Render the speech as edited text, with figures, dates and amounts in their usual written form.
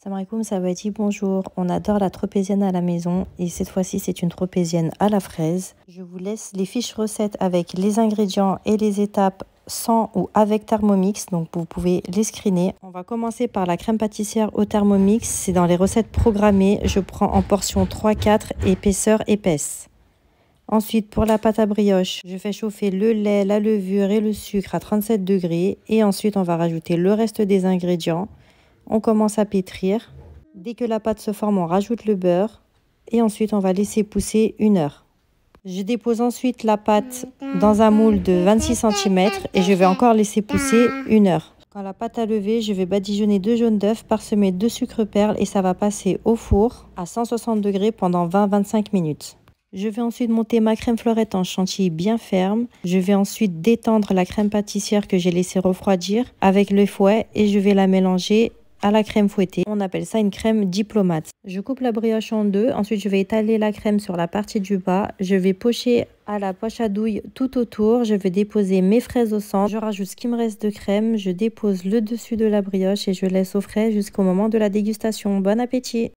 Salam alaikum, ça va dire bonjour. On adore la tropézienne à la maison et cette fois-ci c'est une tropézienne à la fraise. Je vous laisse les fiches recettes avec les ingrédients et les étapes sans ou avec Thermomix, donc vous pouvez les screener. On va commencer par la crème pâtissière au Thermomix, c'est dans les recettes programmées. Je prends en portion 3-4 épaisseur épaisse. Ensuite, pour la pâte à brioche, je fais chauffer le lait, la levure et le sucre à 37 degrés. Et ensuite, on va rajouter le reste des ingrédients. On commence à pétrir. Dès que la pâte se forme, on rajoute le beurre. Et ensuite, on va laisser pousser 1 heure. Je dépose ensuite la pâte dans un moule de 26 cm et je vais encore laisser pousser 1 heure. Quand la pâte a levé, je vais badigeonner 2 jaunes d'œufs parsemés de sucre perle et ça va passer au four à 160 degrés pendant 20-25 minutes. Je vais ensuite monter ma crème fleurette en chantilly bien ferme. Je vais ensuite détendre la crème pâtissière que j'ai laissé refroidir avec le fouet et je vais la mélanger à la crème fouettée. On appelle ça une crème diplomate. Je coupe la brioche en deux. Ensuite, je vais étaler la crème sur la partie du bas. Je vais pocher à la poche à douille tout autour. Je vais déposer mes fraises au centre. Je rajoute ce qui me reste de crème. Je dépose le dessus de la brioche et je laisse au frais jusqu'au moment de la dégustation. Bon appétit!